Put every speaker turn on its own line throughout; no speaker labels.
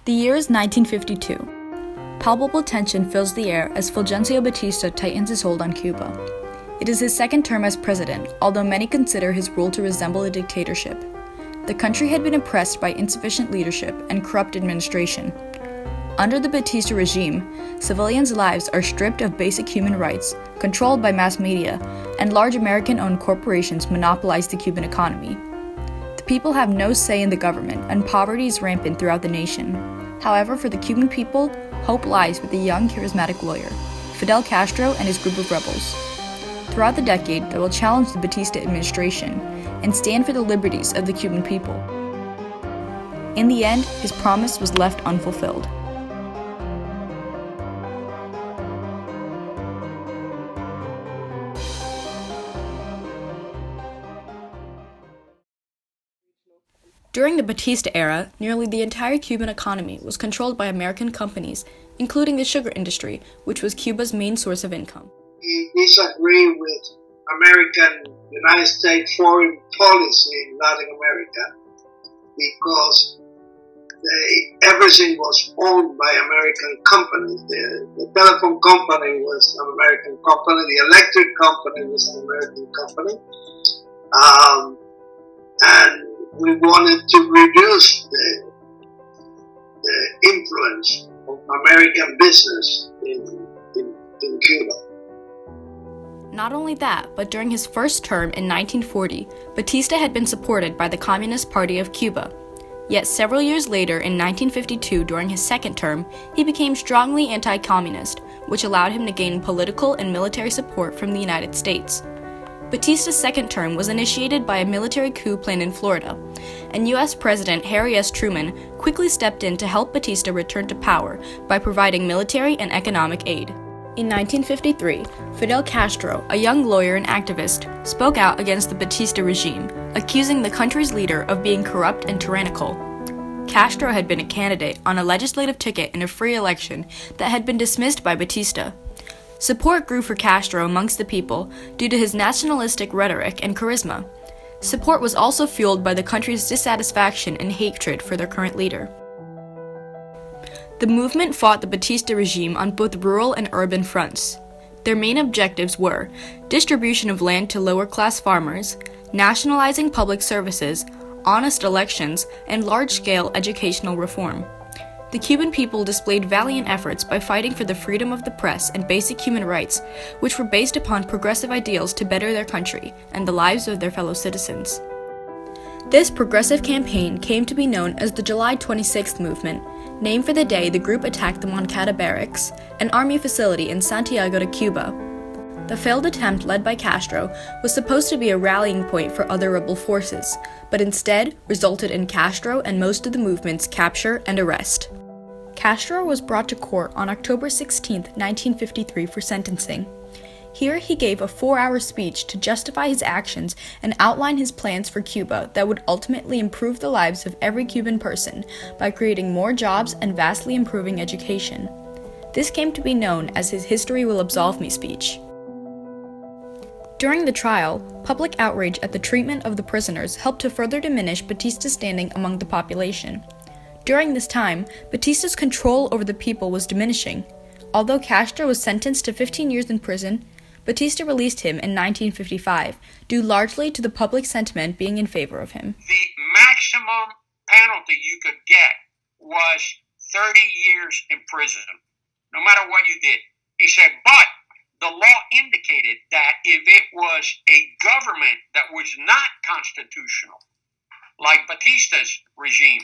The year is 1952. Palpable tension fills the air as Fulgencio Batista tightens his hold on Cuba. It is his second term as president, although many consider his rule to resemble a dictatorship. The country had been oppressed by insufficient leadership and corrupt administration. Under the Batista regime, civilians' lives are stripped of basic human rights, controlled by mass media, and large American-owned corporations monopolize the Cuban economy. The people have no say in the government, and poverty is rampant throughout the nation. However, for the Cuban people, hope lies with the young, charismatic lawyer, Fidel Castro, and his group of rebels. Throughout the decade, they will challenge the Batista administration and stand for the liberties of the Cuban people. In the end, his promise was left unfulfilled. During the Batista era, nearly the entire Cuban economy was controlled by American companies, including the sugar industry, which was Cuba's main source of income.
We disagree with United States foreign policy in Latin America because everything was owned by American companies. The telephone company was an American company, the electric company was an American company, and we wanted to reduce the influence of American business in Cuba.
Not only that, but during his first term in 1940, Batista had been supported by the Communist Party of Cuba. Yet several years later, in 1952, during his second term, he became strongly anti-communist, which allowed him to gain political and military support from the United States. Batista's second term was initiated by a military coup planned in Florida, and U.S. President Harry S. Truman quickly stepped in to help Batista return to power by providing military and economic aid. In 1953, Fidel Castro, a young lawyer and activist, spoke out against the Batista regime, accusing the country's leader of being corrupt and tyrannical. Castro had been a candidate on a legislative ticket in a free election that had been dismissed by Batista. Support grew for Castro amongst the people due to his nationalistic rhetoric and charisma. Support was also fueled by the country's dissatisfaction and hatred for their current leader. The movement fought the Batista regime on both rural and urban fronts. Their main objectives were distribution of land to lower-class farmers, nationalizing public services, honest elections, and large-scale educational reform. The Cuban people displayed valiant efforts by fighting for the freedom of the press and basic human rights, which were based upon progressive ideals to better their country and the lives of their fellow citizens. This progressive campaign came to be known as the July 26th movement, named for the day the group attacked the Moncada Barracks, an army facility in Santiago de Cuba. The failed attempt led by Castro was supposed to be a rallying point for other rebel forces, but instead resulted in Castro and most of the movement's capture and arrest. Castro was brought to court on October 16, 1953 for sentencing. Here he gave a 4-hour speech to justify his actions and outline his plans for Cuba that would ultimately improve the lives of every Cuban person by creating more jobs and vastly improving education. This came to be known as his History Will Absolve Me speech. During the trial, public outrage at the treatment of the prisoners helped to further diminish Batista's standing among the population. During this time, Batista's control over the people was diminishing. Although Castro was sentenced to 15 years in prison, Batista released him in 1955, due largely to the public sentiment being in favor of him.
The maximum penalty you could get was 30 years in prison, no matter what you did. He said, but the law indicated that if it was a government that was not constitutional, like Batista's regime,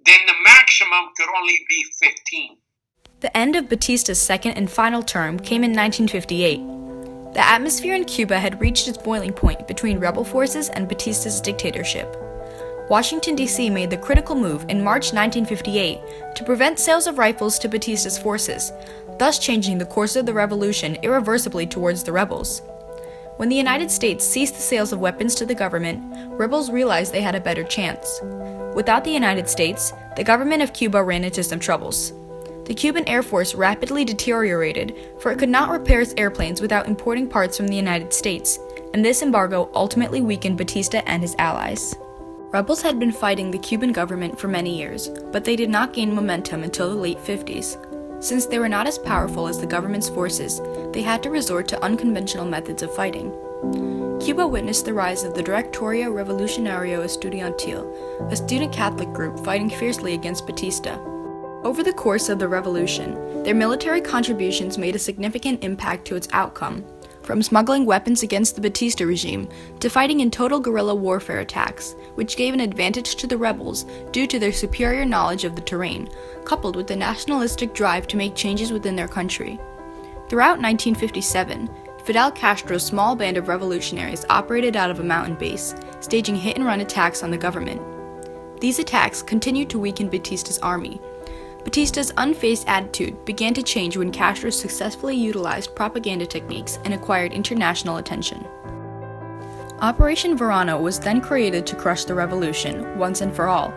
then the maximum could only be 15.
The end of Batista's second and final term came in 1958. The atmosphere in Cuba had reached its boiling point between rebel forces and Batista's dictatorship. Washington, D.C. made the critical move in March 1958 to prevent sales of rifles to Batista's forces, thus changing the course of the revolution irreversibly towards the rebels. When the United States ceased the sales of weapons to the government, rebels realized they had a better chance. Without the United States, the government of Cuba ran into some troubles. The Cuban Air Force rapidly deteriorated, for it could not repair its airplanes without importing parts from the United States, and this embargo ultimately weakened Batista and his allies. Rebels had been fighting the Cuban government for many years, but they did not gain momentum until the late 50s. Since they were not as powerful as the government's forces, they had to resort to unconventional methods of fighting. Cuba witnessed the rise of the Directorio Revolucionario Estudiantil, a student Catholic group fighting fiercely against Batista. Over the course of the revolution, their military contributions made a significant impact to its outcome, from smuggling weapons against the Batista regime to fighting in total guerrilla warfare attacks, which gave an advantage to the rebels due to their superior knowledge of the terrain, coupled with the nationalistic drive to make changes within their country. Throughout 1957, Fidel Castro's small band of revolutionaries operated out of a mountain base, staging hit-and-run attacks on the government. These attacks continued to weaken Batista's army. Batista's unfazed attitude began to change when Castro successfully utilized propaganda techniques and acquired international attention. Operation Verano was then created to crush the revolution, once and for all.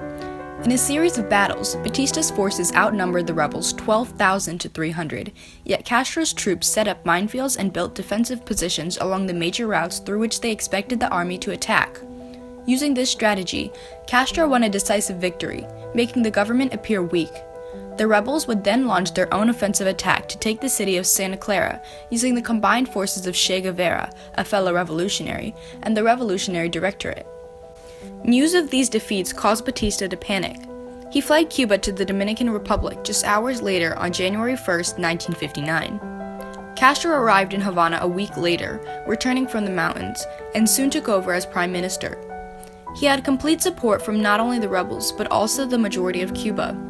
In a series of battles, Batista's forces outnumbered the rebels 12,000 to 300, yet Castro's troops set up minefields and built defensive positions along the major routes through which they expected the army to attack. Using this strategy, Castro won a decisive victory, making the government appear weak. The rebels would then launch their own offensive attack to take the city of Santa Clara, using the combined forces of Che Guevara, a fellow revolutionary, and the Revolutionary Directorate. News of these defeats caused Batista to panic. He fled Cuba to the Dominican Republic just hours later on January 1, 1959. Castro arrived in Havana a week later, returning from the mountains, and soon took over as prime minister. He had complete support from not only the rebels, but also the majority of Cuba.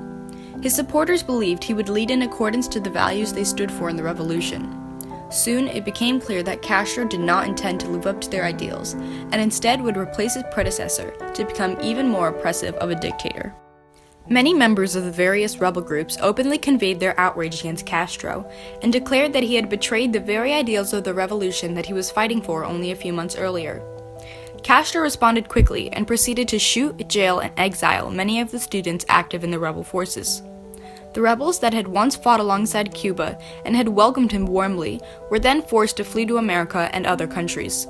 His supporters believed he would lead in accordance to the values they stood for in the revolution. Soon, it became clear that Castro did not intend to live up to their ideals, and instead would replace his predecessor to become even more oppressive of a dictator. Many members of the various rebel groups openly conveyed their outrage against Castro, and declared that he had betrayed the very ideals of the revolution that he was fighting for only a few months earlier. Castro responded quickly and proceeded to shoot, jail, and exile many of the students active in the rebel forces. The rebels that had once fought alongside Cuba and had welcomed him warmly were then forced to flee to America and other countries.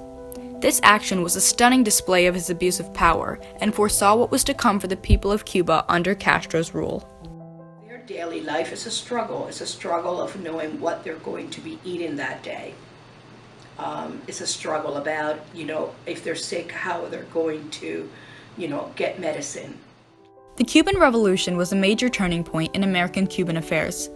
This action was a stunning display of his abuse of power and foresaw what was to come for the people of Cuba under Castro's rule.
Their daily life is a struggle. It's a struggle of knowing what they're going to be eating that day. It's a struggle about, if they're sick, how they're going to, get medicine.
The Cuban Revolution was a major turning point in American-Cuban affairs.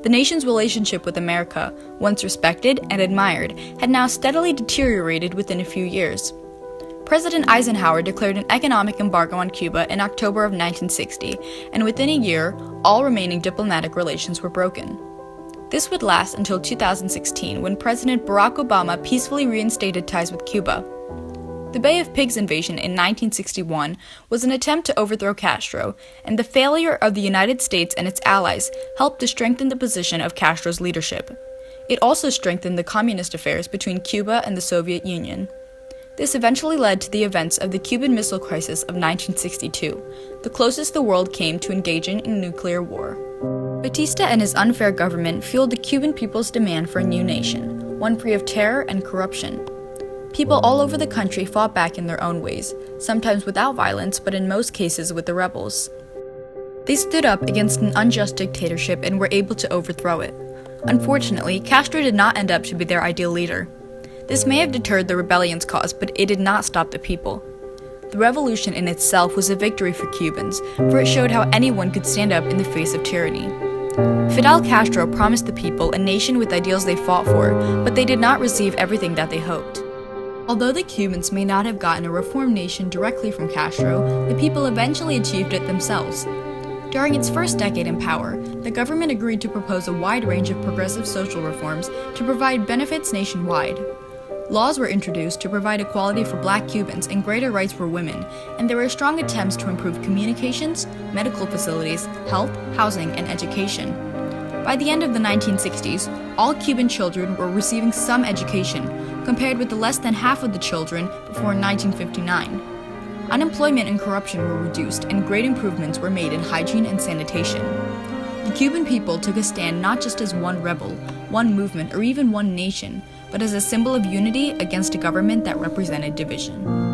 The nation's relationship with America, once respected and admired, had now steadily deteriorated within a few years. President Eisenhower declared an economic embargo on Cuba in October of 1960, and within a year, all remaining diplomatic relations were broken. This would last until 2016, when President Barack Obama peacefully reinstated ties with Cuba. The Bay of Pigs invasion in 1961 was an attempt to overthrow Castro, and the failure of the United States and its allies helped to strengthen the position of Castro's leadership. It also strengthened the communist affairs between Cuba and the Soviet Union. This eventually led to the events of the Cuban Missile Crisis of 1962, the closest the world came to engaging in nuclear war. Batista and his unfair government fueled the Cuban people's demand for a new nation, one free of terror and corruption. People all over the country fought back in their own ways, sometimes without violence, but in most cases with the rebels. They stood up against an unjust dictatorship and were able to overthrow it. Unfortunately, Castro did not end up to be their ideal leader. This may have deterred the rebellion's cause, but it did not stop the people. The revolution in itself was a victory for Cubans, for it showed how anyone could stand up in the face of tyranny. Fidel Castro promised the people a nation with ideals they fought for, but they did not receive everything that they hoped. Although the Cubans may not have gotten a reformed nation directly from Castro, the people eventually achieved it themselves. During its first decade in power, the government agreed to propose a wide range of progressive social reforms to provide benefits nationwide. Laws were introduced to provide equality for Black Cubans and greater rights for women, and there were strong attempts to improve communications, medical facilities, health, housing, and education. By the end of the 1960s, all Cuban children were receiving some education, compared with the less than half of the children before 1959. Unemployment and corruption were reduced, and great improvements were made in hygiene and sanitation. The Cuban people took a stand not just as one rebel, one movement, or even one nation, but as a symbol of unity against a government that represented division.